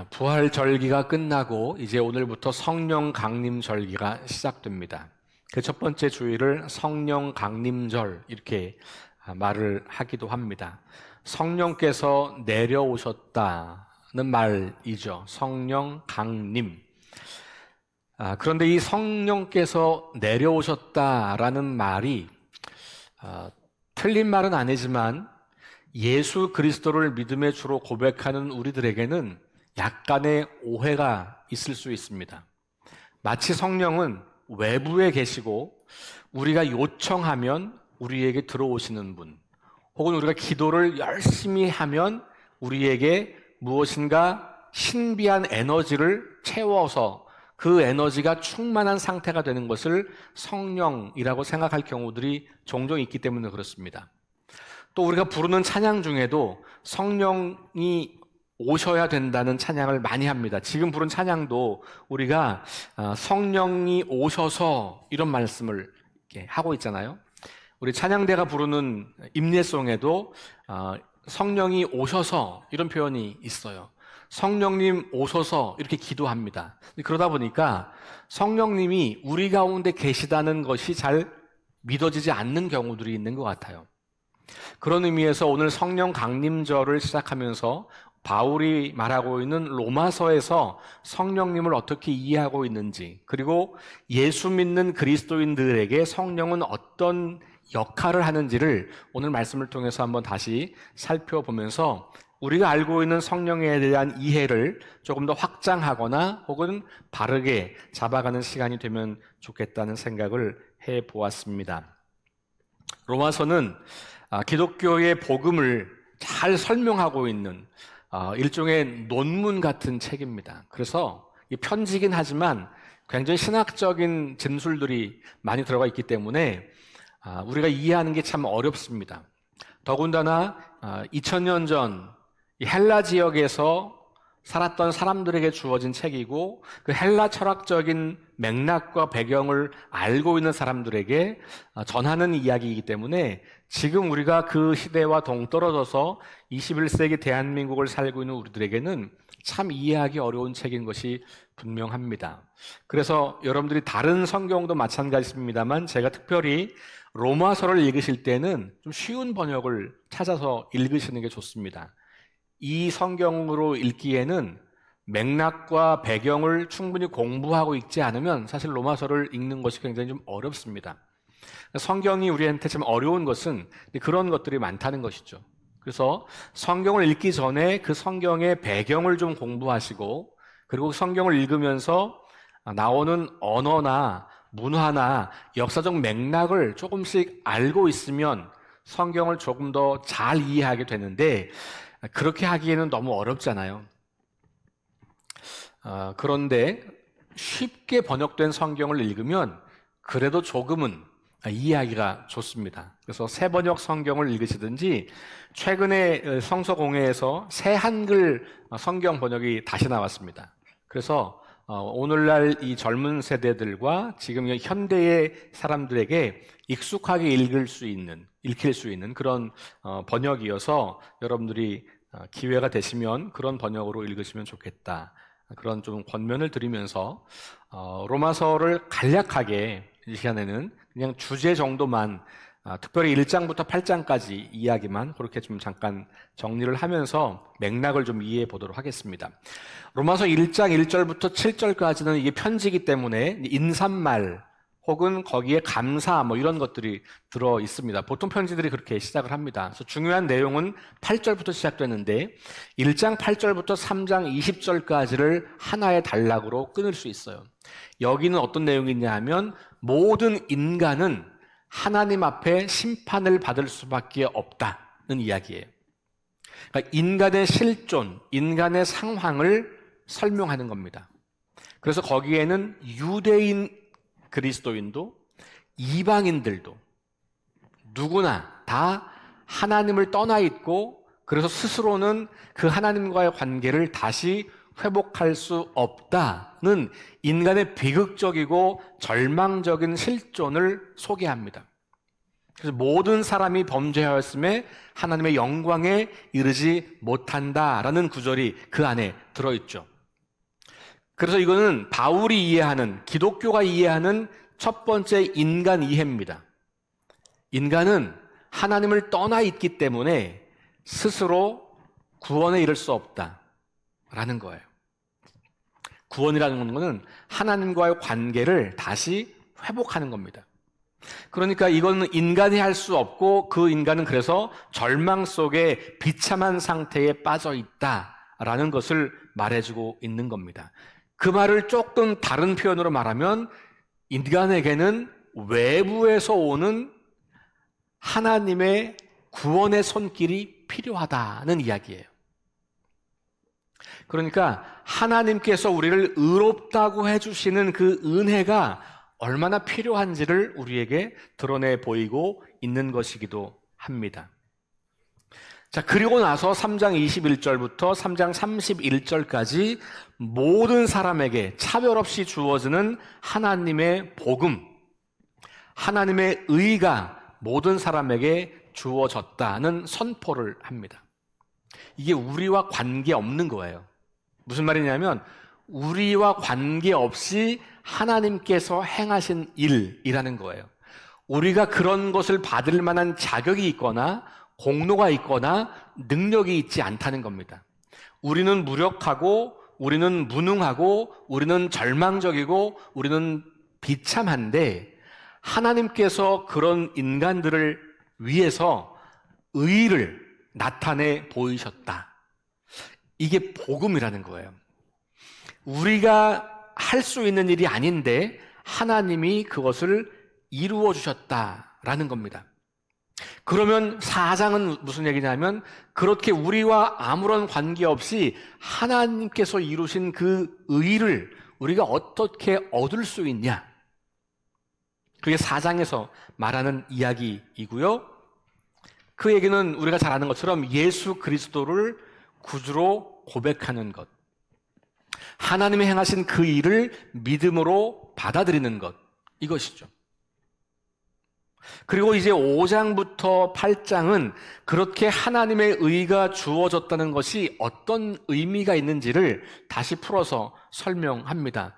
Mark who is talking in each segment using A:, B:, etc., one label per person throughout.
A: 부활 절기가 끝나고 이제 오늘부터 성령 강림 절기가 시작됩니다. 그 첫 번째 주일을 성령 강림절 이렇게 말을 하기도 합니다. 성령께서 내려오셨다는 말이죠. 성령 강림. 그런데 이 성령께서 내려오셨다라는 말이 틀린 말은 아니지만 예수 그리스도를 믿음의 주로 고백하는 우리들에게는 약간의 오해가 있을 수 있습니다. 마치 성령은 외부에 계시고 우리가 요청하면 우리에게 들어오시는 분, 혹은 우리가 기도를 열심히 하면 우리에게 무엇인가 신비한 에너지를 채워서 그 에너지가 충만한 상태가 되는 것을 성령이라고 생각할 경우들이 종종 있기 때문에 그렇습니다. 또 우리가 부르는 찬양 중에도 성령이 오셔야 된다는 찬양을 많이 합니다. 지금 부른 찬양도 우리가 성령이 오셔서 이런 말씀을 이렇게 하고 있잖아요. 우리 찬양대가 부르는 임예송에도 성령이 오셔서 이런 표현이 있어요. 성령님 오셔서 이렇게 기도합니다. 그러다 보니까 성령님이 우리 가운데 계시다는 것이 잘 믿어지지 않는 경우들이 있는 것 같아요. 그런 의미에서 오늘 성령 강림절을 시작하면서 바울이 말하고 있는 로마서에서 성령님을 어떻게 이해하고 있는지, 그리고 예수 믿는 그리스도인들에게 성령은 어떤 역할을 하는지를 오늘 말씀을 통해서 한번 다시 살펴보면서 우리가 알고 있는 성령에 대한 이해를 조금 더 확장하거나 혹은 바르게 잡아가는 시간이 되면 좋겠다는 생각을 해보았습니다. 로마서는 기독교의 복음을 잘 설명하고 있는 일종의 논문 같은 책입니다. 그래서 편지긴 하지만 굉장히 신학적인 진술들이 많이 들어가 있기 때문에 우리가 이해하는 게 참 어렵습니다. 더군다나 2000년 전 헬라 지역에서 살았던 사람들에게 주어진 책이고 그 헬라 철학적인 맥락과 배경을 알고 있는 사람들에게 전하는 이야기이기 때문에 지금 우리가 그 시대와 동떨어져서 21세기 대한민국을 살고 있는 우리들에게는 참 이해하기 어려운 책인 것이 분명합니다. 그래서 여러분들이 다른 성경도 마찬가지입니다만 제가 특별히 로마서를 읽으실 때는 좀 쉬운 번역을 찾아서 읽으시는 게 좋습니다. 이 성경으로 읽기에는 맥락과 배경을 충분히 공부하고 읽지 않으면 사실 로마서를 읽는 것이 굉장히 좀 어렵습니다. 성경이 우리한테 좀 어려운 것은 그런 것들이 많다는 것이죠. 그래서 성경을 읽기 전에 그 성경의 배경을 좀 공부하시고, 그리고 성경을 읽으면서 나오는 언어나 문화나 역사적 맥락을 조금씩 알고 있으면 성경을 조금 더 잘 이해하게 되는데 그렇게 하기에는 너무 어렵잖아요. 그런데 쉽게 번역된 성경을 읽으면 그래도 조금은 이해하기가 좋습니다. 그래서 새 번역 성경을 읽으시든지 최근에 성서공회에서 새 한글 성경 번역이 다시 나왔습니다. 그래서 오늘날 이 젊은 세대들과 지금 현대의 사람들에게 익숙하게 읽힐 수 있는 그런 번역이어서 여러분들이 기회가 되시면 그런 번역으로 읽으시면 좋겠다. 그런 좀 권면을 드리면서 로마서를 간략하게 이 시간에는 그냥 주제 정도만 특별히 1장부터 8장까지 이야기만 그렇게 좀 잠깐 정리를 하면서 맥락을 좀 이해해 보도록 하겠습니다. 로마서 1장 1절부터 7절까지는 이게 편지이기 때문에 인사말 혹은 거기에 감사 이런 것들이 들어 있습니다. 보통 편지들이 그렇게 시작을 합니다. 그래서 중요한 내용은 8절부터 시작되는데 1장 8절부터 3장 20절까지를 하나의 단락으로 끊을 수 있어요. 여기는 어떤 내용이냐 하면 모든 인간은 하나님 앞에 심판을 받을 수밖에 없다는 이야기예요. 그러니까 인간의 실존, 인간의 상황을 설명하는 겁니다. 그래서 거기에는 유대인 그리스도인도 이방인들도 누구나 다 하나님을 떠나 있고 그래서 스스로는 그 하나님과의 관계를 다시 회복할 수 없다는 인간의 비극적이고 절망적인 실존을 소개합니다. 그래서 모든 사람이 범죄하였음에 하나님의 영광에 이르지 못한다라는 구절이 그 안에 들어있죠. 그래서 이거는 바울이 이해하는, 기독교가 이해하는 첫 번째 인간 이해입니다. 인간은 하나님을 떠나 있기 때문에 스스로 구원에 이를 수 없다라는 거예요. 구원이라는 것은 하나님과의 관계를 다시 회복하는 겁니다. 그러니까 이거는 인간이 할 수 없고 그 인간은 그래서 절망 속에 비참한 상태에 빠져 있다라는 것을 말해주고 있는 겁니다. 그 말을 조금 다른 표현으로 말하면 인간에게는 외부에서 오는 하나님의 구원의 손길이 필요하다는 이야기예요. 그러니까 하나님께서 우리를 의롭다고 해주시는 그 은혜가 얼마나 필요한지를 우리에게 드러내 보이고 있는 것이기도 합니다. 자, 그리고 나서 3장 21절부터 3장 31절까지 모든 사람에게 차별 없이 주어지는 하나님의 복음, 하나님의 의가 모든 사람에게 주어졌다는 선포를 합니다. 이게 우리와 관계없는 거예요. 무슨 말이냐면 우리와 관계없이 하나님께서 행하신 일이라는 거예요. 우리가 그런 것을 받을 만한 자격이 있거나 공로가 있거나 능력이 있지 않다는 겁니다. 우리는 무력하고 우리는 무능하고 우리는 절망적이고 우리는 비참한데 하나님께서 그런 인간들을 위해서 의를 나타내 보이셨다. 이게 복음이라는 거예요. 우리가 할 수 있는 일이 아닌데 하나님이 그것을 이루어 주셨다라는 겁니다. 그러면 4장은 무슨 얘기냐면 그렇게 우리와 아무런 관계없이 하나님께서 이루신 그 의를 우리가 어떻게 얻을 수 있냐? 그게 4장에서 말하는 이야기이고요. 그 얘기는 우리가 잘 아는 것처럼 예수 그리스도를 구주로 고백하는 것, 하나님이 행하신 그 일을 믿음으로 받아들이는 것, 이것이죠. 그리고 이제 5장부터 8장은 그렇게 하나님의 의가 주어졌다는 것이 어떤 의미가 있는지를 다시 풀어서 설명합니다.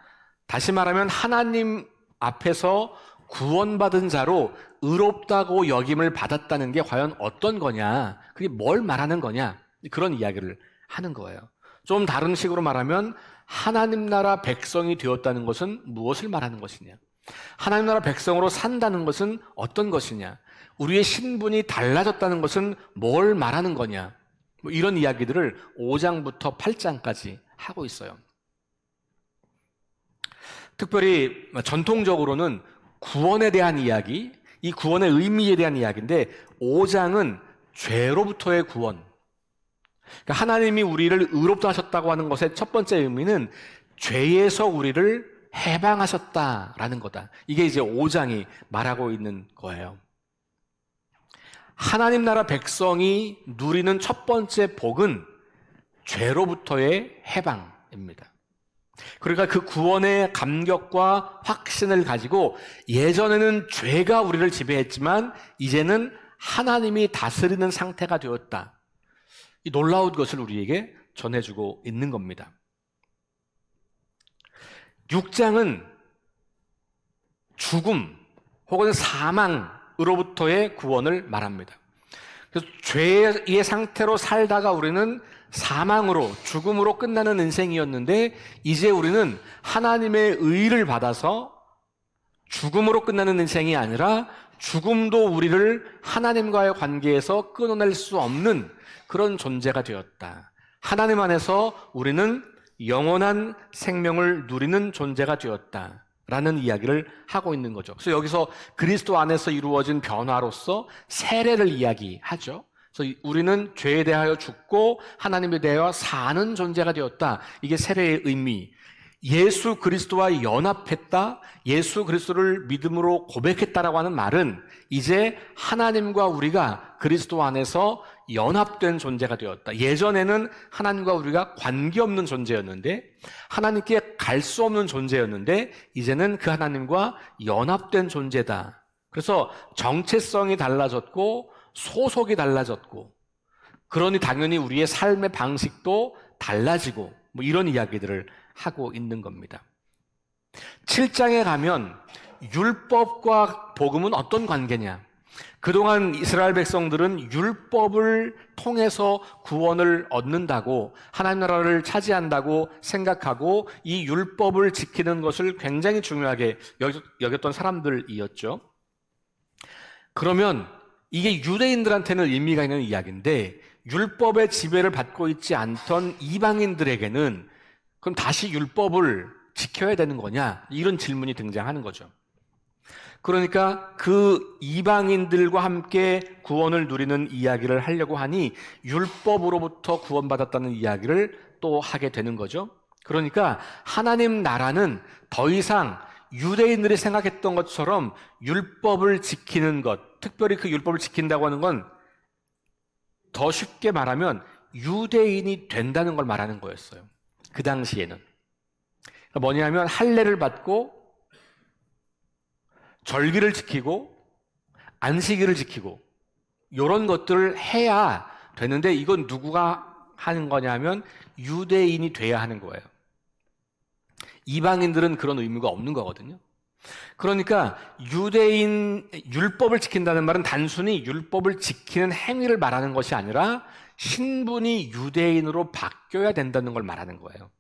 A: 다시 말하면 하나님 앞에서 구원받은 자로 의롭다고 여김을 받았다는 게 과연 어떤 거냐, 그게 뭘 말하는 거냐, 그런 이야기를 하는 거예요. 좀 다른 식으로 말하면 하나님 나라 백성이 되었다는 것은 무엇을 말하는 것이냐, 하나님 나라 백성으로 산다는 것은 어떤 것이냐, 우리의 신분이 달라졌다는 것은 뭘 말하는 거냐, 이런 이야기들을 5장부터 8장까지 하고 있어요. 특별히 전통적으로는 구원에 대한 이야기, 이 구원의 의미에 대한 이야기인데 5장은 죄로부터의 구원, 그러니까 하나님이 우리를 의롭다 하셨다고 하는 것의 첫 번째 의미는 죄에서 우리를 해방하셨다라는 거다. 이게 이제 5장이 말하고 있는 거예요. 하나님 나라 백성이 누리는 첫 번째 복은 죄로부터의 해방입니다. 그러니까 그 구원의 감격과 확신을 가지고 예전에는 죄가 우리를 지배했지만 이제는 하나님이 다스리는 상태가 되었다. 이 놀라운 것을 우리에게 전해주고 있는 겁니다. 6장은 죽음 혹은 사망으로부터의 구원을 말합니다. 그래서 죄의 상태로 살다가 우리는 사망으로, 죽음으로 끝나는 인생이었는데 이제 우리는 하나님의 의를 받아서 죽음으로 끝나는 인생이 아니라 죽음도 우리를 하나님과의 관계에서 끊어낼 수 없는 그런 존재가 되었다. 하나님 안에서 우리는 영원한 생명을 누리는 존재가 되었다. 라는 이야기를 하고 있는 거죠. 그래서 여기서 그리스도 안에서 이루어진 변화로서 세례를 이야기하죠. 그래서 우리는 죄에 대하여 죽고 하나님에 대하여 사는 존재가 되었다. 이게 세례의 의미. 예수 그리스도와 연합했다, 예수 그리스도를 믿음으로 고백했다라고 하는 말은 이제 하나님과 우리가 그리스도 안에서 연합된 존재가 되었다. 예전에는 하나님과 우리가 관계없는 존재였는데, 하나님께 갈 수 없는 존재였는데 이제는 그 하나님과 연합된 존재다 그래서 정체성이 달라졌고 소속이 달라졌고, 그러니 당연히 우리의 삶의 방식도 달라지고, 뭐 이런 이야기들을 하고 있는 겁니다. 7장에 가면 율법과 복음은 어떤 관계냐? 그동안 이스라엘 백성들은 율법을 통해서 구원을 얻는다고, 하나님 나라를 차지한다고 생각하고 이 율법을 지키는 것을 굉장히 중요하게 여겼던 사람들이었죠. 그러면 이게 유대인들한테는 의미가 있는 이야기인데, 율법의 지배를 받고 있지 않던 이방인들에게는 그럼 다시 율법을 지켜야 되는 거냐? 이런 질문이 등장하는 거죠. 그러니까 그 이방인들과 함께 구원을 누리는 이야기를 하려고 하니 율법으로부터 구원받았다는 이야기를 또 하게 되는 거죠. 그러니까 하나님 나라는 더 이상 유대인들이 생각했던 것처럼 율법을 지키는 것, 특별히 그 율법을 지킨다고 하는 건 더 쉽게 말하면 유대인이 된다는 걸 말하는 거였어요. 그 당시에는. 그러니까 뭐냐면 할례를 받고 절기를 지키고 안식일을 지키고 이런 것들을 해야 되는데, 이건 누구가 하는 거냐면 유대인이 돼야 하는 거예요. 이방인들은 그런 의무가 없는 거거든요. 그러니까 율법을 지킨다는 말은 단순히 율법을 지키는 행위를 말하는 것이 아니라 신분이 유대인으로 바뀌어야 된다는 걸 말하는 거예요.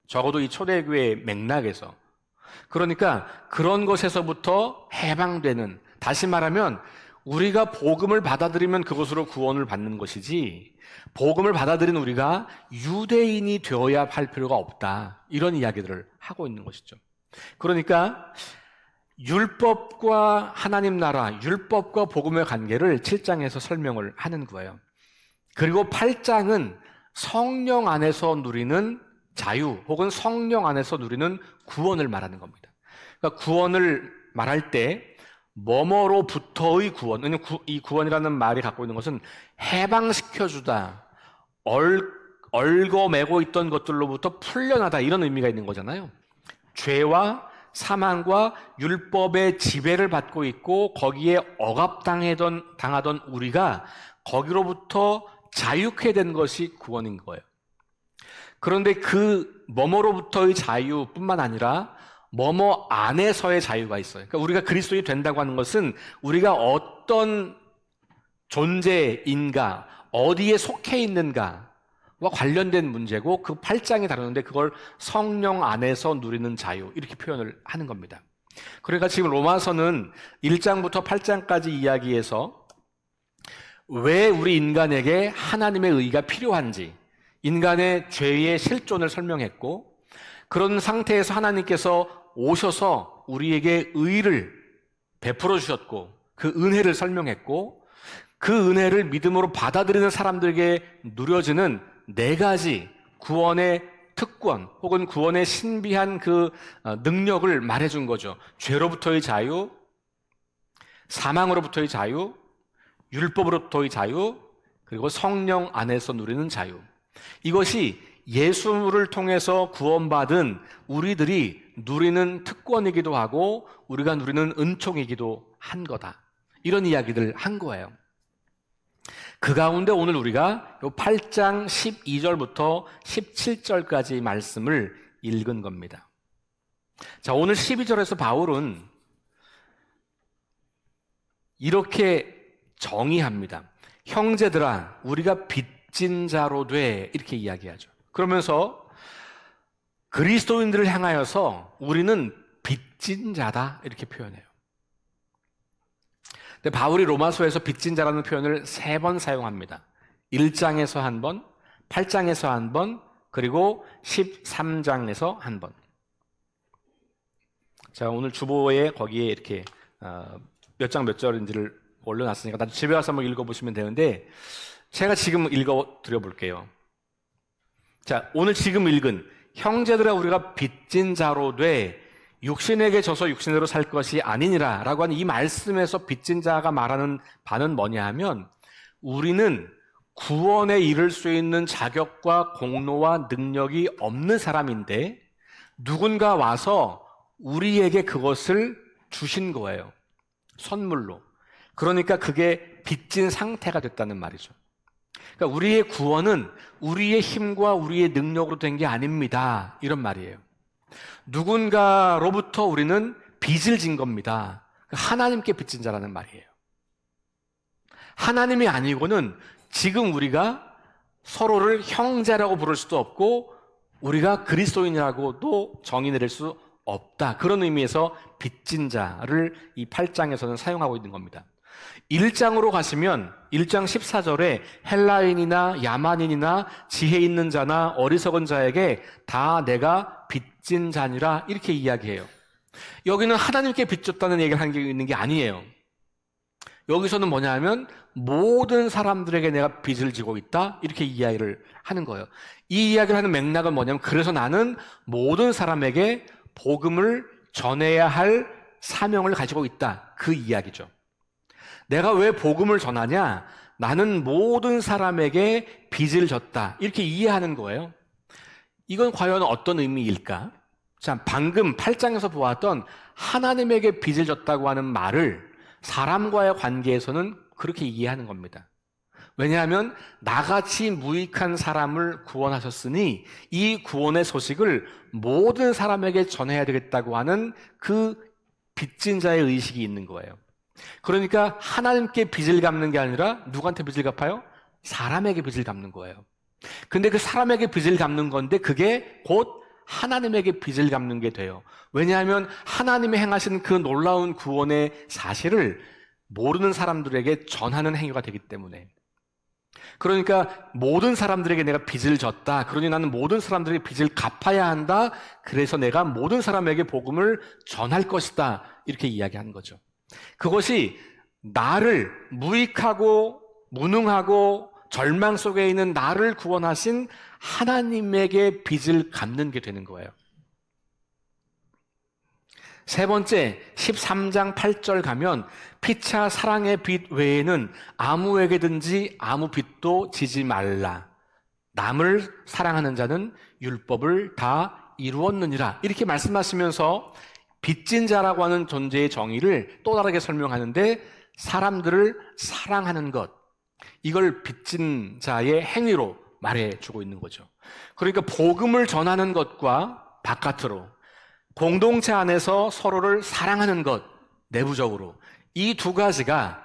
A: 적어도 이 초대교회의 맥락에서. 그러니까 그런 것에서부터 해방되는, 다시 말하면 우리가 복음을 받아들이면 그것으로 구원을 받는 것이지, 복음을 받아들인 우리가 유대인이 되어야 할 필요가 없다, 이런 이야기들을 하고 있는 것이죠. 그러니까 율법과 하나님 나라, 율법과 복음의 관계를 7장에서 설명을 하는 거예요. 그리고 8장은 성령 안에서 누리는 자유 혹은 성령 안에서 누리는 구원을 말하는 겁니다. 그러니까 구원을 말할 때 뭐뭐로부터의 구원, 왜냐하면 이 구원이라는 말이 갖고 있는 것은 해방시켜주다, 얽어매고 있던 것들로부터 풀려나다, 이런 의미가 있는 거잖아요. 죄와 사망과 율법의 지배를 받고 있고 거기에 억압당하던 우리가 거기로부터 자유케 된 것이 구원인 거예요. 그런데 그 뭐뭐로부터의 자유뿐만 아니라 뭐뭐 안에서의 자유가 있어요. 그러니까 우리가 그리스도인이 된다고 하는 것은 우리가 어떤 존재인가, 어디에 속해 있는가와 관련된 문제고, 그 8장이 다루는데 그걸 성령 안에서 누리는 자유, 이렇게 표현을 하는 겁니다. 그러니까 지금 로마서는 1장부터 8장까지 이야기해서 왜 우리 인간에게 하나님의 의가 필요한지, 인간의 죄의 실존을 설명했고, 그런 상태에서 하나님께서 오셔서 우리에게 의를 베풀어 주셨고 그 은혜를 설명했고, 그 은혜를 믿음으로 받아들이는 사람들에게 누려지는 4가지 구원의 특권 혹은 구원의 신비한 그 능력을 말해준 거죠. 죄로부터의 자유, 사망으로부터의 자유, 율법으로부터의 자유, 그리고 성령 안에서 누리는 자유. 이것이 예수를 통해서 구원받은 우리들이 누리는 특권이기도 하고 우리가 누리는 은총이기도 한 거다, 이런 이야기들 한 거예요. 그 가운데 오늘 우리가 8장 12절부터 17절까지 말씀을 읽은 겁니다. 자, 오늘 12절에서 바울은 이렇게 정의합니다. 형제들아, 우리가 빚진 자로 돼, 이렇게 이야기하죠. 그러면서 그리스도인들을 향하여서 우리는 빚진 자다, 이렇게 표현해요. 근데 바울이 로마서에서 빚진 자라는 표현을 3번 사용합니다. 1장에서 한 번, 8장에서 한 번, 그리고 13장에서 한 번. 자, 오늘 주보에 거기에 이렇게 몇 장 몇 절인지를 올려놨으니까 나도 집에 와서 한번 읽어보시면 되는데, 제가 지금 읽어드려 볼게요. 자, 오늘 지금 읽은 형제들아 우리가 빚진 자로 돼 육신에게 져서 육신으로 살 것이 아니니라 라고 하는 이 말씀에서 빚진 자가 말하는 바는 뭐냐 하면, 우리는 구원에 이를 수 있는 자격과 공로와 능력이 없는 사람인데 누군가 와서 우리에게 그것을 주신 거예요. 선물로. 그러니까 그게 빚진 상태가 됐다는 말이죠. 그러니까 우리의 구원은 우리의 힘과 우리의 능력으로 된 게 아닙니다. 이런 말이에요. 누군가로부터 우리는 빚을 진 겁니다. 하나님께 빚진 자라는 말이에요. 하나님이 아니고는 지금 우리가 서로를 형제라고 부를 수도 없고 우리가 그리스도인이라고도 정의 내릴 수 없다. 그런 의미에서 빚진 자를 이 8장에서는 사용하고 있는 겁니다. 1장으로 가시면 1장 14절에 헬라인이나 야만인이나 지혜 있는 자나 어리석은 자에게 다 내가 빚진 자니라 이렇게 이야기해요. 여기는 하나님께 빚졌다는 얘기를 하는 게 있는 게 아니에요. 여기서는 뭐냐면 모든 사람들에게 내가 빚을 지고 있다 이렇게 이야기를 하는 거예요. 이 이야기를 하는 맥락은 뭐냐면 그래서 나는 모든 사람에게 복음을 전해야 할 사명을 가지고 있다 그 이야기죠. 내가 왜 복음을 전하냐? 나는 모든 사람에게 빚을 졌다 이렇게 이해하는 거예요. 이건 과연 어떤 의미일까? 자, 방금 8장에서 보았던 하나님에게 빚을 졌다고 하는 말을 사람과의 관계에서는 그렇게 이해하는 겁니다. 왜냐하면 나같이 무익한 사람을 구원하셨으니 이 구원의 소식을 모든 사람에게 전해야 되겠다고 하는 그 빚진 자의 의식이 있는 거예요. 그러니까 하나님께 빚을 갚는 게 아니라 누구한테 빚을 갚아요? 사람에게 빚을 갚는 거예요. 근데 그 사람에게 빚을 갚는 건데 그게 곧 하나님에게 빚을 갚는 게 돼요. 왜냐하면 하나님이 행하신 그 놀라운 구원의 사실을 모르는 사람들에게 전하는 행위가 되기 때문에. 그러니까 모든 사람들에게 내가 빚을 졌다. 그러니 나는 모든 사람들에게 빚을 갚아야 한다. 그래서 내가 모든 사람에게 복음을 전할 것이다. 이렇게 이야기하는 거죠. 그것이 나를 무익하고 무능하고 절망 속에 있는 나를 구원하신 하나님에게 빚을 갚는 게 되는 거예요. 세 번째, 13장 8절 가면 피차 사랑의 빚 외에는 아무에게든지 아무 빚도 지지 말라. 남을 사랑하는 자는 율법을 다 이루었느니라. 이렇게 말씀하시면서 빚진 자라고 하는 존재의 정의를 또 다르게 설명하는데 사람들을 사랑하는 것, 이걸 빚진 자의 행위로 말해주고 있는 거죠. 그러니까 복음을 전하는 것과 바깥으로 공동체 안에서 서로를 사랑하는 것, 내부적으로 이 두 가지가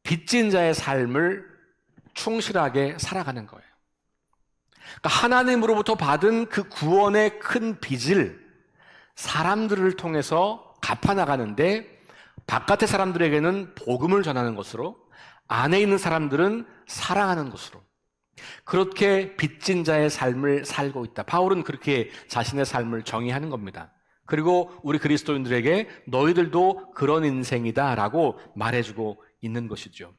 A: 빚진 자의 삶을 충실하게 살아가는 거예요. 그러니까 하나님으로부터 받은 그 구원의 큰 빚을 사람들을 통해서 갚아나가는데 바깥의 사람들에게는 복음을 전하는 것으로 안에 있는 사람들은 사랑하는 것으로 그렇게 빚진 자의 삶을 살고 있다. 바울은 그렇게 자신의 삶을 정의하는 겁니다. 그리고 우리 그리스도인들에게 너희들도 그런 인생이다 라고 말해주고 있는 것이죠.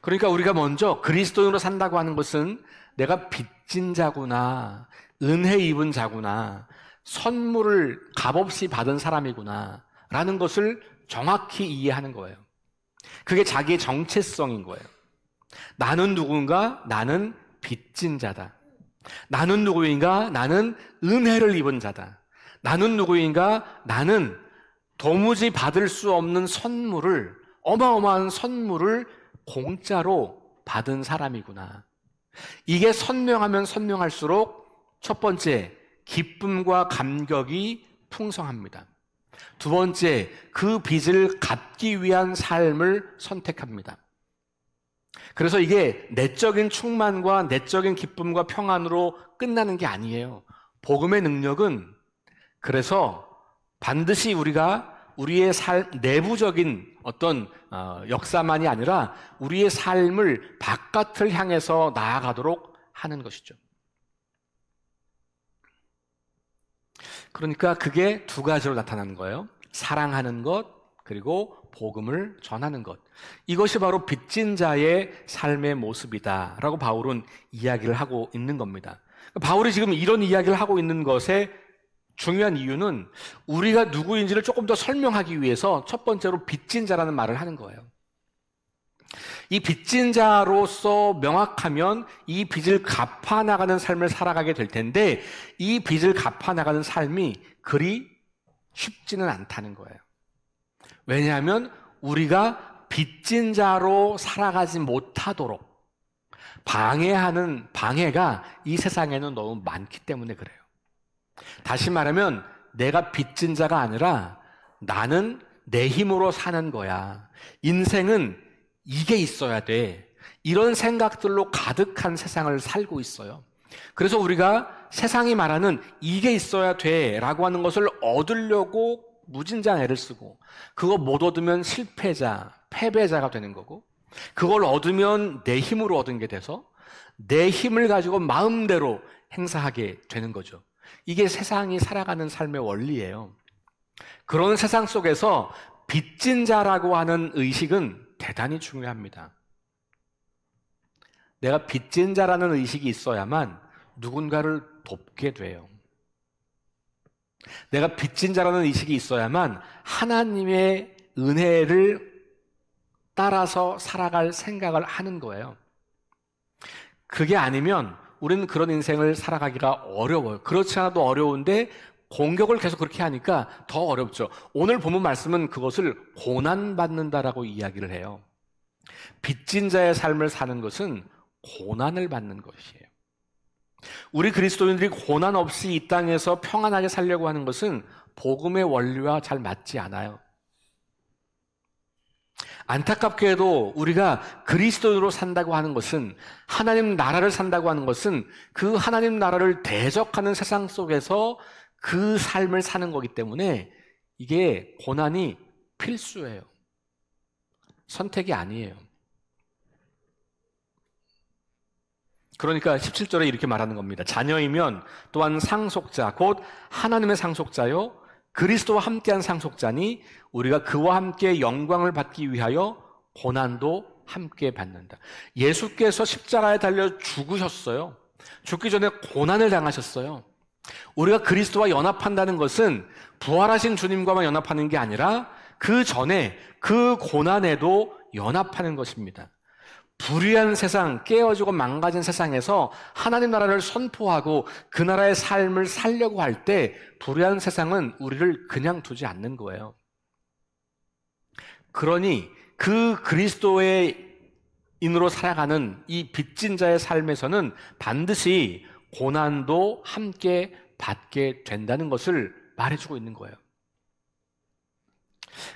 A: 그러니까 우리가 먼저 그리스도인으로 산다고 하는 것은 내가 빚진 자구나, 은혜 입은 자구나, 선물을 값없이 받은 사람이구나 라는 것을 정확히 이해하는 거예요. 그게 자기의 정체성인 거예요. 나는 누군가? 나는 빚진 자다. 나는 누구인가? 나는 은혜를 입은 자다. 나는 누구인가? 나는 도무지 받을 수 없는 선물을, 어마어마한 선물을 공짜로 받은 사람이구나. 이게 선명하면 선명할수록 첫 번째, 기쁨과 감격이 풍성합니다. 두 번째, 그 빚을 갚기 위한 삶을 선택합니다. 그래서 이게 내적인 충만과 내적인 기쁨과 평안으로 끝나는 게 아니에요. 복음의 능력은 그래서 반드시 우리가 우리의 내부적인 어떤 역사만이 아니라 우리의 삶을 바깥을 향해서 나아가도록 하는 것이죠. 그러니까 그게 두 가지로 나타나는 거예요. 사랑하는 것, 그리고 복음을 전하는 것. 이것이 바로 빚진 자의 삶의 모습이다라고 바울은 이야기를 하고 있는 겁니다. 바울이 지금 이런 이야기를 하고 있는 것의 중요한 이유는 우리가 누구인지를 조금 더 설명하기 위해서 첫 번째로 빚진 자라는 말을 하는 거예요. 이 빚진 자로서 명확하면 이 빚을 갚아나가는 삶을 살아가게 될 텐데 이 빚을 갚아나가는 삶이 그리 쉽지는 않다는 거예요. 왜냐하면 우리가 빚진 자로 살아가지 못하도록 방해하는 방해가 이 세상에는 너무 많기 때문에 그래요. 다시 말하면 내가 빚진 자가 아니라 나는 내 힘으로 사는 거야. 인생은 이게 있어야 돼. 이런 생각들로 가득한 세상을 살고 있어요. 그래서 우리가 세상이 말하는 이게 있어야 돼 라고 하는 것을 얻으려고 무진장 애를 쓰고, 그거 못 얻으면 실패자, 패배자가 되는 거고, 그걸 얻으면 내 힘으로 얻은 게 돼서 내 힘을 가지고 마음대로 행사하게 되는 거죠. 이게 세상이 살아가는 삶의 원리예요. 그런 세상 속에서 빚진 자라고 하는 의식은 대단히 중요합니다. 내가 빚진 자라는 의식이 있어야만 누군가를 돕게 돼요. 내가 빚진 자라는 의식이 있어야만 하나님의 은혜를 따라서 살아갈 생각을 하는 거예요. 그게 아니면 우리는 그런 인생을 살아가기가 어려워요. 그렇지 않아도 어려운데 공격을 계속 그렇게 하니까 더 어렵죠. 오늘 본문 말씀은 그것을 고난받는다라고 이야기를 해요. 빚진 자의 삶을 사는 것은 고난을 받는 것이에요. 우리 그리스도인들이 고난 없이 이 땅에서 평안하게 살려고 하는 것은 복음의 원리와 잘 맞지 않아요. 안타깝게도 우리가 그리스도인으로 산다고 하는 것은, 하나님 나라를 산다고 하는 것은 그 하나님 나라를 대적하는 세상 속에서 그 삶을 사는 거기 때문에 이게 고난이 필수예요. 선택이 아니에요. 그러니까 17절에 이렇게 말하는 겁니다. 자녀이면 또한 상속자, 곧 하나님의 상속자요 그리스도와 함께한 상속자니 우리가 그와 함께 영광을 받기 위하여 고난도 함께 받는다. 예수께서 십자가에 달려 죽으셨어요. 죽기 전에 고난을 당하셨어요. 우리가 그리스도와 연합한다는 것은 부활하신 주님과만 연합하는 게 아니라 그 전에 그 고난에도 연합하는 것입니다. 불의한 세상, 깨어지고 망가진 세상에서 하나님 나라를 선포하고 그 나라의 삶을 살려고 할 때 불의한 세상은 우리를 그냥 두지 않는 거예요. 그러니 그 그리스도의 인으로 살아가는 이 빚진 자의 삶에서는 반드시 고난도 함께 받게 된다는 것을 말해주고 있는 거예요.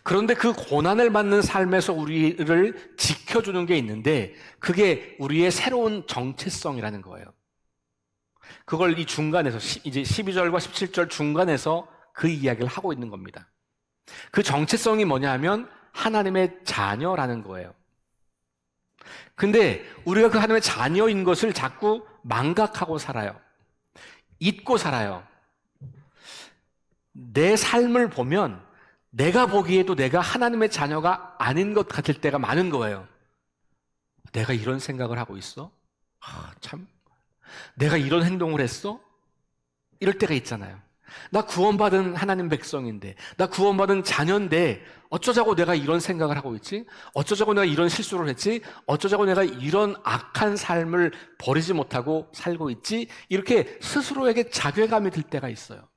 A: 그런데 그 고난을 받는 삶에서 우리를 지켜주는 게 있는데 그게 우리의 새로운 정체성이라는 거예요. 그걸 이 중간에서 이제 12절과 17절 중간에서 그 이야기를 하고 있는 겁니다. 그 정체성이 뭐냐 하면 하나님의 자녀라는 거예요. 근데 우리가 그 하나님의 자녀인 것을 자꾸 망각하고 살아요. 잊고 살아요. 내 삶을 보면 내가 보기에도 내가 하나님의 자녀가 아닌 것 같을 때가 많은 거예요. 내가 이런 생각을 하고 있어? 참, 내가 이런 행동을 했어? 이럴 때가 있잖아요. 나 구원받은 하나님 백성인데, 나 구원받은 자녀인데 어쩌자고 내가 이런 생각을 하고 있지? 어쩌자고 내가 이런 실수를 했지? 어쩌자고 내가 이런 악한 삶을 버리지 못하고 살고 있지? 이렇게 스스로에게 자괴감이 들 때가 있어요.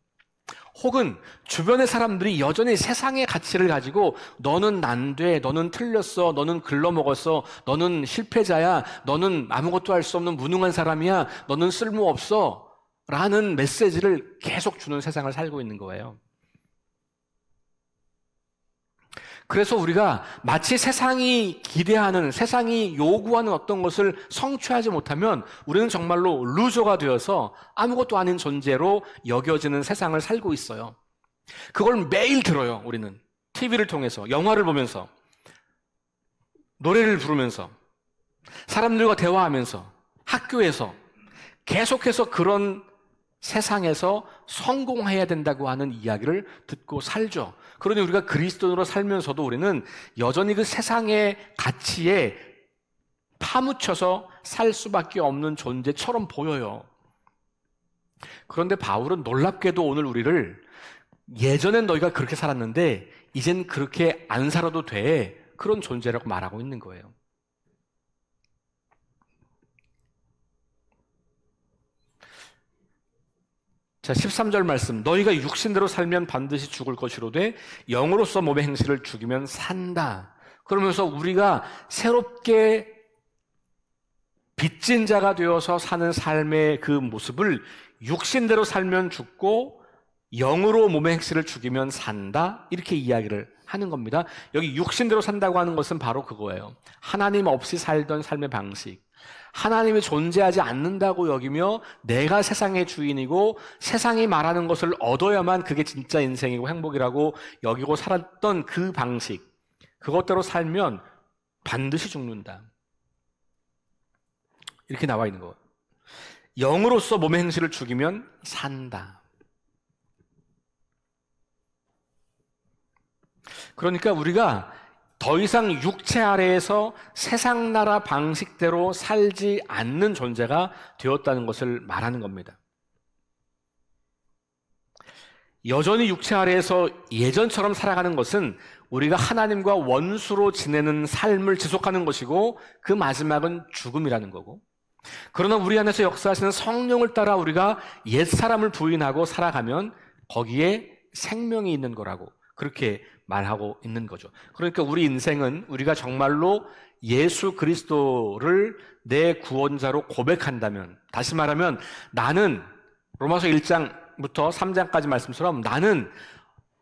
A: 혹은 주변의 사람들이 여전히 세상의 가치를 가지고 너는 안 돼, 너는 틀렸어, 너는 글러먹었어, 너는 실패자야, 너는 아무것도 할 수 없는 무능한 사람이야, 너는 쓸모없어 라는 메시지를 계속 주는 세상을 살고 있는 거예요. 그래서 우리가 마치 세상이 기대하는, 세상이 요구하는 어떤 것을 성취하지 못하면 우리는 정말로 루저가 되어서 아무것도 아닌 존재로 여겨지는 세상을 살고 있어요. 그걸 매일 들어요, 우리는. TV를 통해서, 영화를 보면서, 노래를 부르면서, 사람들과 대화하면서, 학교에서 계속해서 그런 세상에서 성공해야 된다고 하는 이야기를 듣고 살죠. 그러니 우리가 그리스도인으로 살면서도 우리는 여전히 그 세상의 가치에 파묻혀서 살 수밖에 없는 존재처럼 보여요. 그런데 바울은 놀랍게도 오늘 우리를 예전엔 너희가 그렇게 살았는데 이젠 그렇게 안 살아도 돼, 그런 존재라고 말하고 있는 거예요. 자, 13절 말씀. 너희가 육신대로 살면 반드시 죽을 것이로되 영으로서 몸의 행실을 죽이면 산다. 그러면서 우리가 새롭게 빚진 자가 되어서 사는 삶의 그 모습을 육신대로 살면 죽고 영으로 몸의 행실을 죽이면 산다. 이렇게 이야기를 하는 겁니다. 여기 육신대로 산다고 하는 것은 바로 그거예요. 하나님 없이 살던 삶의 방식. 하나님이 존재하지 않는다고 여기며 내가 세상의 주인이고 세상이 말하는 것을 얻어야만 그게 진짜 인생이고 행복이라고 여기고 살았던 그 방식. 그것대로 살면 반드시 죽는다. 이렇게 나와 있는 거예요. 영으로서 몸의 행실을 죽이면 산다. 그러니까 우리가 더 이상 육체 아래에서 세상 나라 방식대로 살지 않는 존재가 되었다는 것을 말하는 겁니다. 여전히 육체 아래에서 예전처럼 살아가는 것은 우리가 하나님과 원수로 지내는 삶을 지속하는 것이고 그 마지막은 죽음이라는 거고, 그러나 우리 안에서 역사하시는 성령을 따라 우리가 옛사람을 부인하고 살아가면 거기에 생명이 있는 거라고 그렇게 말하고 있는 거죠. 그러니까 우리 인생은 우리가 정말로 예수 그리스도를 내 구원자로 고백한다면, 다시 말하면 나는 로마서 1장부터 3장까지 말씀처럼 나는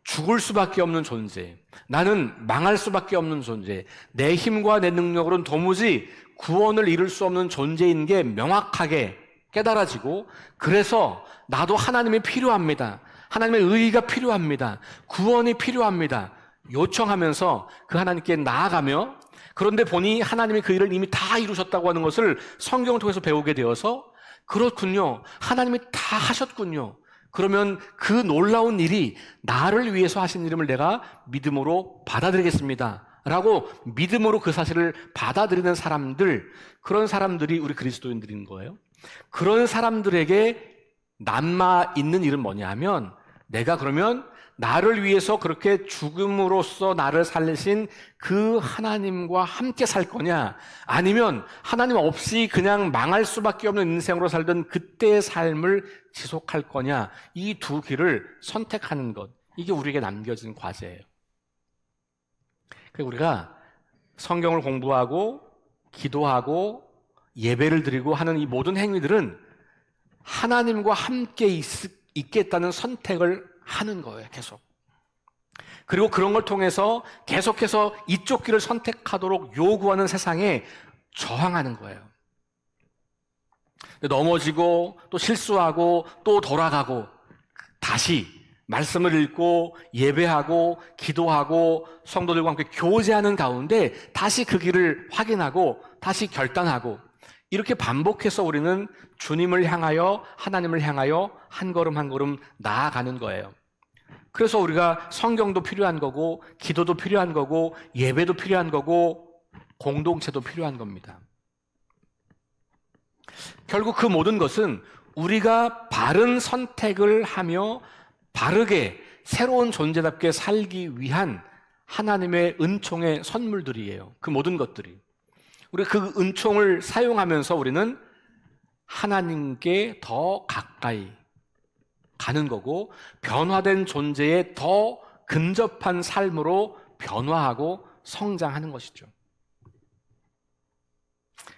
A: 죽을 수밖에 없는 존재, 나는 망할 수밖에 없는 존재, 내 힘과 내 능력으로는 도무지 구원을 이룰 수 없는 존재인 게 명확하게 깨달아지고, 그래서 나도 하나님이 필요합니다. 하나님의 의의가 필요합니다. 구원이 필요합니다. 요청하면서 그 하나님께 나아가며, 그런데 보니 하나님이 그 일을 이미 다 이루셨다고 하는 것을 성경을 통해서 배우게 되어서, 그렇군요. 하나님이 다 하셨군요. 그러면 그 놀라운 일이 나를 위해서 하신 일임을 내가 믿음으로 받아들이겠습니다. 라고 믿음으로 그 사실을 받아들이는 사람들, 그런 사람들이 우리 그리스도인들인 거예요. 그런 사람들에게 남아 있는 일은 뭐냐 하면, 내가 그러면 나를 위해서 그렇게 죽음으로써 나를 살리신 그 하나님과 함께 살 거냐, 아니면 하나님 없이 그냥 망할 수밖에 없는 인생으로 살던 그때의 삶을 지속할 거냐, 이 두 길을 선택하는 것, 이게 우리에게 남겨진 과제예요. 우리가 성경을 공부하고 기도하고 예배를 드리고 하는 이 모든 행위들은 하나님과 함께 있겠다는 선택을 하는 거예요, 계속. 그리고 그런 걸 통해서 계속해서 이쪽 길을 선택하도록 요구하는 세상에 저항하는 거예요. 넘어지고 또 실수하고 또 돌아가고 다시 말씀을 읽고 예배하고 기도하고 성도들과 함께 교제하는 가운데 다시 그 길을 확인하고 다시 결단하고, 이렇게 반복해서 우리는 주님을 향하여, 하나님을 향하여 한 걸음 한 걸음 나아가는 거예요. 그래서 우리가 성경도 필요한 거고, 기도도 필요한 거고, 예배도 필요한 거고, 공동체도 필요한 겁니다. 결국 그 모든 것은 우리가 바른 선택을 하며 바르게 새로운 존재답게 살기 위한 하나님의 은총의 선물들이에요. 그 모든 것들이. 우리가 그 은총을 사용하면서 우리는 하나님께 더 가까이 가는 거고, 변화된 존재에 더 근접한 삶으로 변화하고 성장하는 것이죠.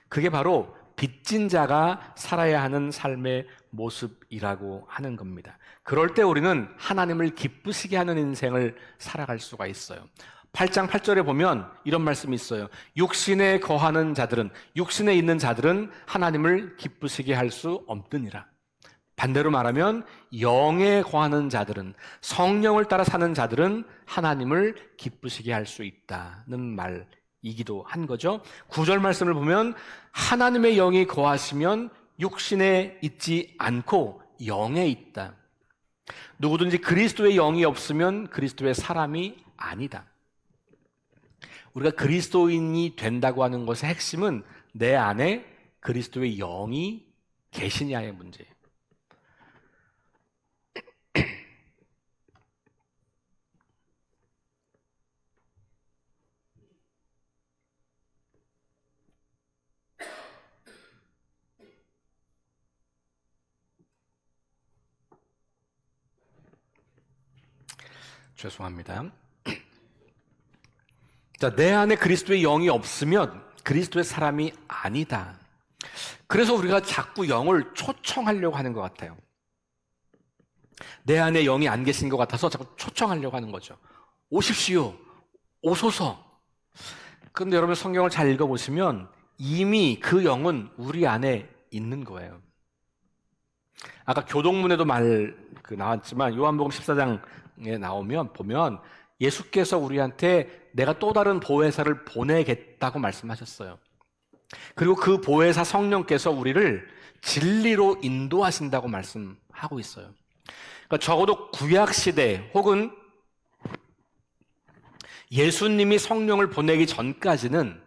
A: 그게 바로 빚진 자가 살아야 하는 삶의 모습이라고 하는 겁니다. 그럴 때 우리는 하나님을 기쁘시게 하는 인생을 살아갈 수가 있어요. 8장 8절에 보면 이런 말씀이 있어요. 육신에 거하는 자들은, 육신에 있는 자들은 하나님을 기쁘시게 할 수 없느니라. 반대로 말하면 영에 거하는 자들은, 성령을 따라 사는 자들은 하나님을 기쁘시게 할 수 있다는 말이기도 한 거죠. 9절 말씀을 보면 하나님의 영이 거하시면 육신에 있지 않고 영에 있다. 누구든지 그리스도의 영이 없으면 그리스도의 사람이 아니다. 우리가 그리스도인이 된다고 하는 것의 핵심은 내 안에 그리스도의 영이 계시냐의 문제예요. 죄송합니다. 자, 내 안에 그리스도의 영이 없으면 그리스도의 사람이 아니다. 그래서 우리가 자꾸 영을 초청하려고 하는 것 같아요. 내 안에 영이 안 계신 것 같아서 자꾸 초청하려고 하는 거죠. 오십시오. 오소서. 그런데 여러분 성경을 잘 읽어보시면 이미 그 영은 우리 안에 있는 거예요. 아까 교동문에도 나왔지만 요한복음 14장에 나오면 보면 예수께서 우리한테 내가 또 다른 보혜사를 보내겠다고 말씀하셨어요. 그리고 그 보혜사 성령께서 우리를 진리로 인도하신다고 말씀하고 있어요. 그러니까 적어도 구약시대 혹은 예수님이 성령을 보내기 전까지는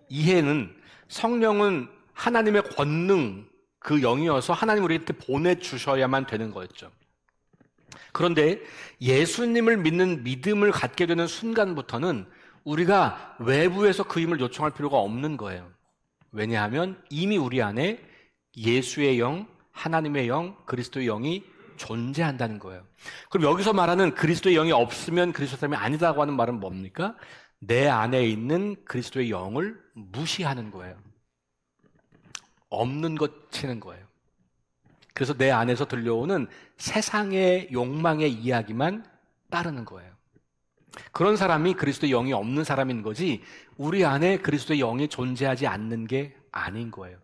A: 이해는 성령은 하나님의 권능, 그 영이어서 하나님 우리한테 보내주셔야만 되는 거였죠. 그런데 예수님을 믿는 믿음을 갖게 되는 순간부터는 우리가 외부에서 그 힘을 요청할 필요가 없는 거예요. 왜냐하면 이미 우리 안에 예수의 영, 하나님의 영, 그리스도의 영이 존재한다는 거예요. 그럼 여기서 말하는 그리스도의 영이 없으면 그리스도 사람이 아니다고 하는 말은 뭡니까? 내 안에 있는 그리스도의 영을 무시하는 거예요. 없는 것 치는 거예요. 그래서 내 안에서 들려오는 세상의 욕망의 이야기만 따르는 거예요. 그런 사람이 그리스도의 영이 없는 사람인 거지 우리 안에 그리스도의 영이 존재하지 않는 게 아닌 거예요.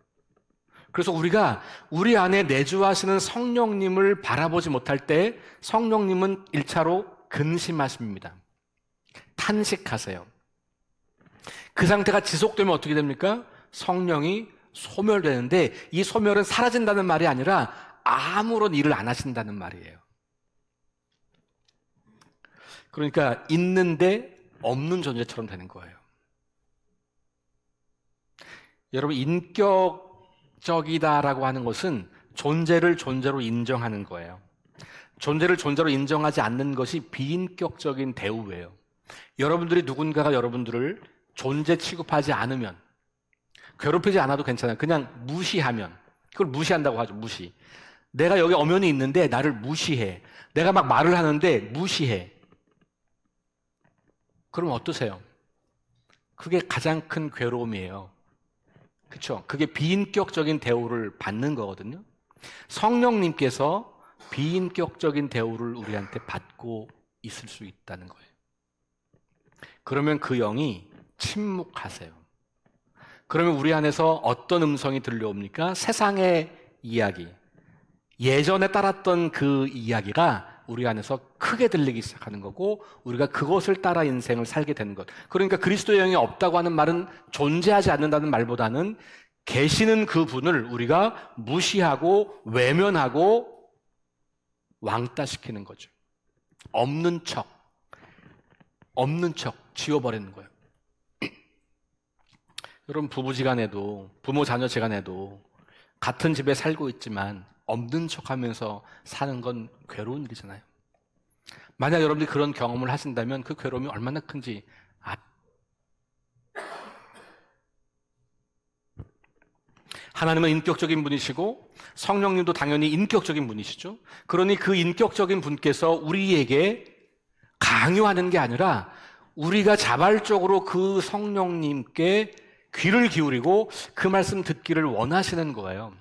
A: 그래서 우리가 우리 안에 내주하시는 성령님을 바라보지 못할 때 성령님은 1차로 근심하십니다. 탄식하세요. 그 상태가 지속되면 어떻게 됩니까? 성령이 소멸되는데 이 소멸은 사라진다는 말이 아니라 아무런 일을 안 하신다는 말이에요. 그러니까 있는데 없는 존재처럼 되는 거예요. 여러분, 인격적이다라고 하는 것은 존재를 존재로 인정하는 거예요. 존재를 존재로 인정하지 않는 것이 비인격적인 대우예요. 여러분들이 누군가가 여러분들을 존재 취급하지 않으면, 괴롭히지 않아도 괜찮아요. 그냥 무시하면, 그걸 무시한다고 하죠. 무시. 내가 여기 엄연히 있는데 나를 무시해. 내가 막 말을 하는데 무시해. 그럼 어떠세요? 그게 가장 큰 괴로움이에요. 그렇죠? 그게 비인격적인 대우를 받는 거거든요. 성령님께서 비인격적인 대우를 우리한테 받고 있을 수 있다는 거예요. 그러면 그 영이 침묵하세요. 그러면 우리 안에서 어떤 음성이 들려옵니까? 세상의 이야기, 예전에 따랐던 그 이야기가 우리 안에서 크게 들리기 시작하는 거고 우리가 그것을 따라 인생을 살게 되는 것. 그러니까 그리스도의 영이 없다고 하는 말은 존재하지 않는다는 말보다는 계시는 그 분을 우리가 무시하고 외면하고 왕따시키는 거죠. 없는 척 지워버리는 거예요. 여러분, 부부지간에도, 부모 자녀지간에도 같은 집에 살고 있지만 없는 척하면서 사는 건 괴로운 일이잖아요. 만약 여러분들이 그런 경험을 하신다면 그 괴로움이 얼마나 큰지 하나님은 인격적인 분이시고 성령님도 당연히 인격적인 분이시죠. 그러니 그 인격적인 분께서 우리에게 강요하는 게 아니라 우리가 자발적으로 그 성령님께 귀를 기울이고 그 말씀 듣기를 원하시는 거예요.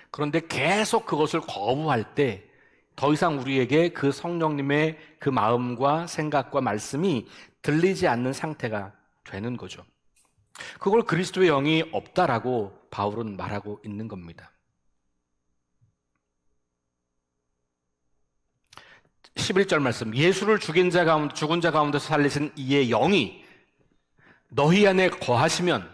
A: 그런데 계속 그것을 거부할 때 더 이상 우리에게 그 성령님의 그 마음과 생각과 말씀이 들리지 않는 상태가 되는 거죠. 그걸 그리스도의 영이 없다라고 바울은 말하고 있는 겁니다. 11절 말씀, 예수를 죽은 자 가운데서 살리신 이의 영이 너희 안에 거하시면,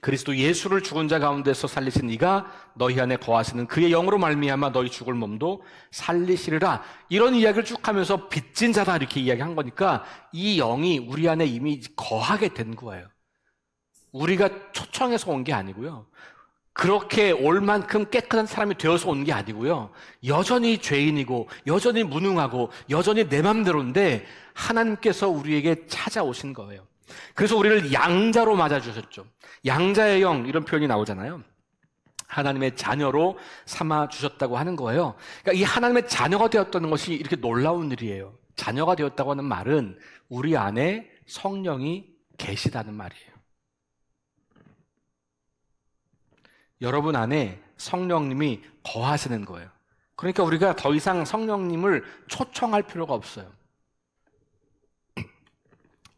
A: 그리스도 예수를 죽은 자 가운데서 살리신 이가 너희 안에 거하시는 그의 영으로 말미암아 너희 죽을 몸도 살리시리라. 이런 이야기를 쭉 하면서 빚진 자다 이렇게 이야기한 거니까 이 영이 우리 안에 이미 거하게 된 거예요. 우리가 초청해서 온 게 아니고요. 그렇게 올 만큼 깨끗한 사람이 되어서 온 게 아니고요. 여전히 죄인이고 여전히 무능하고 여전히 내 맘대로인데 하나님께서 우리에게 찾아오신 거예요. 그래서 우리를 양자로 맞아주셨죠. 양자의 영, 이런 표현이 나오잖아요. 하나님의 자녀로 삼아 주셨다고 하는 거예요. 그러니까 이 하나님의 자녀가 되었다는 것이 이렇게 놀라운 일이에요. 자녀가 되었다고 하는 말은 우리 안에 성령이 계시다는 말이에요. 여러분 안에 성령님이 거하시는 거예요. 그러니까 우리가 더 이상 성령님을 초청할 필요가 없어요.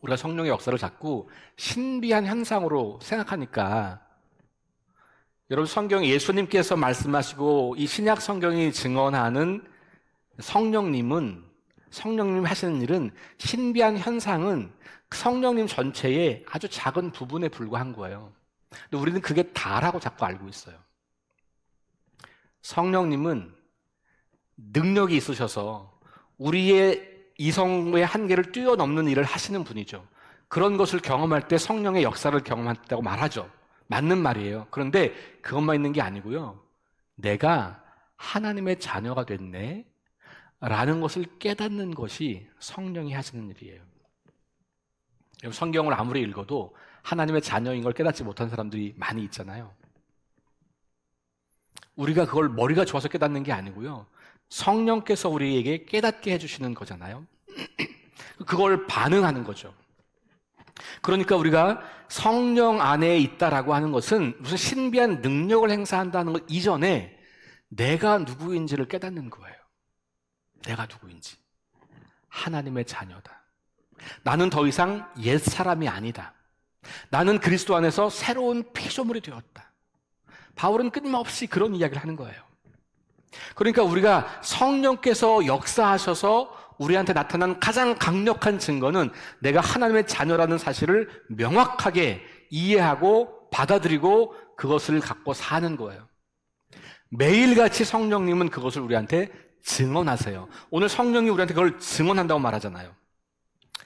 A: 우리가 성령의 역사를 자꾸 신비한 현상으로 생각하니까, 여러분 성경 예수님께서 말씀하시고 이 신약 성경이 증언하는 성령님 하시는 일은, 신비한 현상은 성령님 전체의 아주 작은 부분에 불과한 거예요. 근데 우리는 그게 다라고 자꾸 알고 있어요. 성령님은 능력이 있으셔서 우리의 이성의 한계를 뛰어넘는 일을 하시는 분이죠. 그런 것을 경험할 때 성령의 역사를 경험했다고 말하죠. 맞는 말이에요. 그런데 그것만 있는 게 아니고요. 내가 하나님의 자녀가 됐네 라는 것을 깨닫는 것이 성령이 하시는 일이에요. 성경을 아무리 읽어도 하나님의 자녀인 걸 깨닫지 못한 사람들이 많이 있잖아요. 우리가 그걸 머리가 좋아서 깨닫는 게 아니고요. 성령께서 우리에게 깨닫게 해주시는 거잖아요. 그걸 반응하는 거죠. 그러니까 우리가 성령 안에 있다라고 하는 것은 무슨 신비한 능력을 행사한다는 것 이전에 내가 누구인지를 깨닫는 거예요. 내가 누구인지. 하나님의 자녀다. 나는 더 이상 옛 사람이 아니다. 나는 그리스도 안에서 새로운 피조물이 되었다. 바울은 끊임없이 그런 이야기를 하는 거예요. 그러니까 우리가 성령께서 역사하셔서 우리한테 나타난 가장 강력한 증거는 내가 하나님의 자녀라는 사실을 명확하게 이해하고 받아들이고 그것을 갖고 사는 거예요. 매일같이 성령님은 그것을 우리한테 증언하세요. 오늘 성령이 우리한테 그걸 증언한다고 말하잖아요.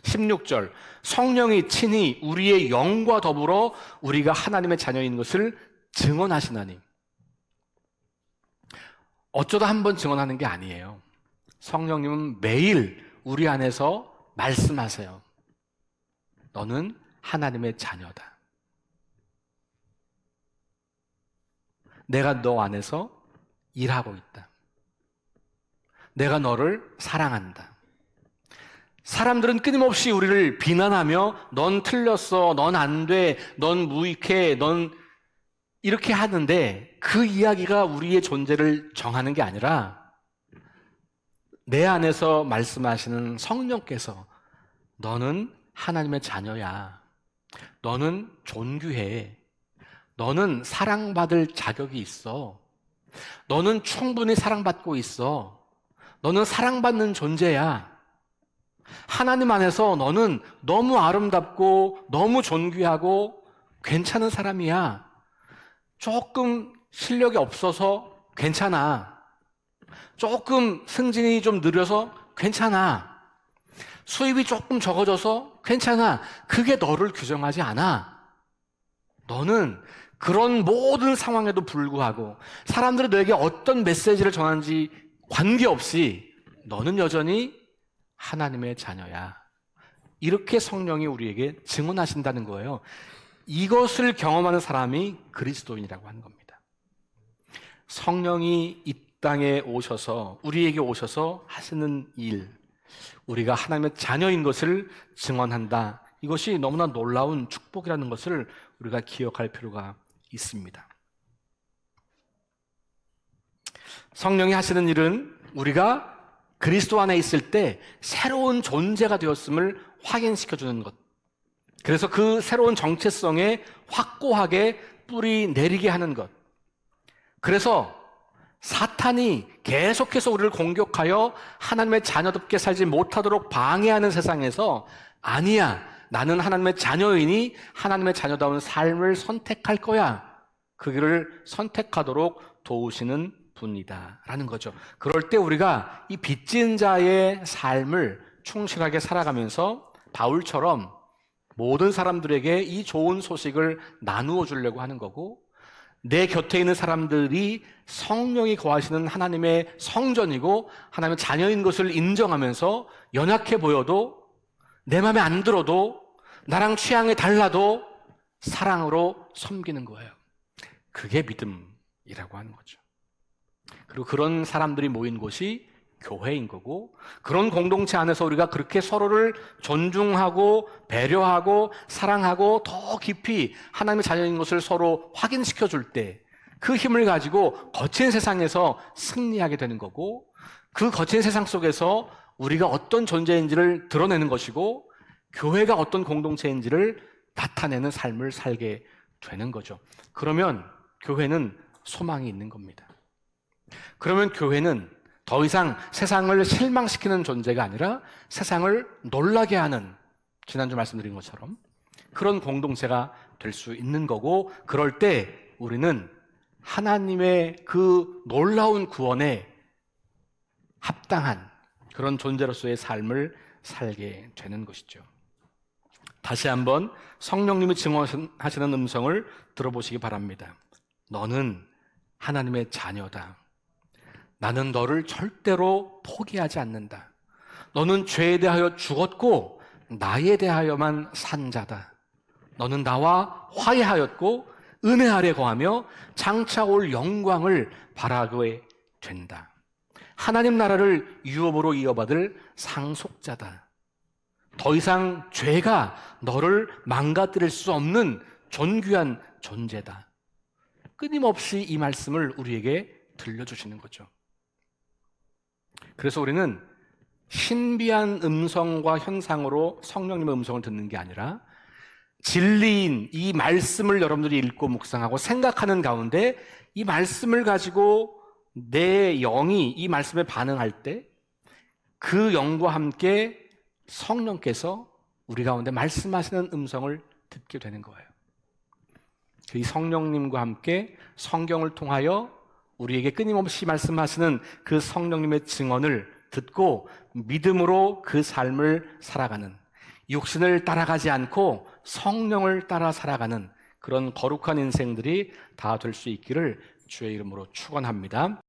A: 16절, 성령이 친히 우리의 영과 더불어 우리가 하나님의 자녀인 것을 증언하시나니. 어쩌다 한번 증언하는 게 아니에요. 성령님은 매일 우리 안에서 말씀하세요. 너는 하나님의 자녀다. 내가 너 안에서 일하고 있다. 내가 너를 사랑한다. 사람들은 끊임없이 우리를 비난하며 넌 틀렸어, 넌 안 돼, 넌 무익해, 넌 이렇게 하는데 그 이야기가 우리의 존재를 정하는 게 아니라 내 안에서 말씀하시는 성령께서 너는 하나님의 자녀야. 너는 존귀해. 너는 사랑받을 자격이 있어. 너는 충분히 사랑받고 있어. 너는 사랑받는 존재야. 하나님 안에서 너는 너무 아름답고 너무 존귀하고 괜찮은 사람이야. 조금 실력이 없어서 괜찮아. 조금 승진이 좀 느려서 괜찮아. 수입이 조금 적어져서 괜찮아. 그게 너를 규정하지 않아. 너는 그런 모든 상황에도 불구하고 사람들이 너에게 어떤 메시지를 전하는지 관계없이 너는 여전히 하나님의 자녀야. 이렇게 성령이 우리에게 증언하신다는 거예요. 이것을 경험하는 사람이 그리스도인이라고 하는 겁니다. 성령이 이 땅에 오셔서 우리에게 오셔서 하시는 일, 우리가 하나님의 자녀인 것을 증언한다. 이것이 너무나 놀라운 축복이라는 것을 우리가 기억할 필요가 있습니다. 성령이 하시는 일은 우리가 그리스도 안에 있을 때 새로운 존재가 되었음을 확인시켜주는 것. 그래서 그 새로운 정체성에 확고하게 뿌리 내리게 하는 것. 그래서 사탄이 계속해서 우리를 공격하여 하나님의 자녀답게 살지 못하도록 방해하는 세상에서 아니야, 나는 하나님의 자녀이니 하나님의 자녀다운 삶을 선택할 거야. 그 길을 선택하도록 도우시는 분이다 라는 거죠. 그럴 때 우리가 이 빚진 자의 삶을 충실하게 살아가면서 바울처럼 모든 사람들에게 이 좋은 소식을 나누어 주려고 하는 거고, 내 곁에 있는 사람들이 성령이 거하시는 하나님의 성전이고 하나님의 자녀인 것을 인정하면서 연약해 보여도, 내 마음에 안 들어도, 나랑 취향이 달라도 사랑으로 섬기는 거예요. 그게 믿음, 하는 거죠. 그리고 그런 사람들이 모인 곳이 교회인 거고, 그런 공동체 안에서 우리가 그렇게 서로를 존중하고 배려하고 사랑하고 더 깊이 하나님의 자녀인 것을 서로 확인시켜 줄 때 그 힘을 가지고 거친 세상에서 승리하게 되는 거고, 그 거친 세상 속에서 우리가 어떤 존재인지를 드러내는 것이고, 교회가 어떤 공동체인지를 나타내는 삶을 살게 되는 거죠. 그러면 교회는 소망이 있는 겁니다. 그러면 교회는 더 이상 세상을 실망시키는 존재가 아니라 세상을 놀라게 하는, 지난주 말씀드린 것처럼 그런 공동체가 될 수 있는 거고, 그럴 때 우리는 하나님의 그 놀라운 구원에 합당한 그런 존재로서의 삶을 살게 되는 것이죠. 다시 한번 성령님이 증언하시는 음성을 들어보시기 바랍니다. 너는 하나님의 자녀다. 나는 너를 절대로 포기하지 않는다. 너는 죄에 대하여 죽었고 나에 대하여만 산 자다. 너는 나와 화해하였고 은혜 아래 거하며 장차 올 영광을 바라게 된다. 하나님 나라를 유업으로 이어받을 상속자다. 더 이상 죄가 너를 망가뜨릴 수 없는 존귀한 존재다. 끊임없이 이 말씀을 우리에게 들려주시는 거죠. 그래서 우리는 신비한 음성과 현상으로 성령님의 음성을 듣는 게 아니라 진리인 이 말씀을 여러분들이 읽고 묵상하고 생각하는 가운데 이 말씀을 가지고 내 영이 이 말씀에 반응할 때 그 영과 함께 성령께서 우리 가운데 말씀하시는 음성을 듣게 되는 거예요. 이 성령님과 함께 성경을 통하여 우리에게 끊임없이 말씀하시는 그 성령님의 증언을 듣고 믿음으로 그 삶을 살아가는, 육신을 따라가지 않고 성령을 따라 살아가는 그런 거룩한 인생들이 다 될 수 있기를 주의 이름으로 축원합니다.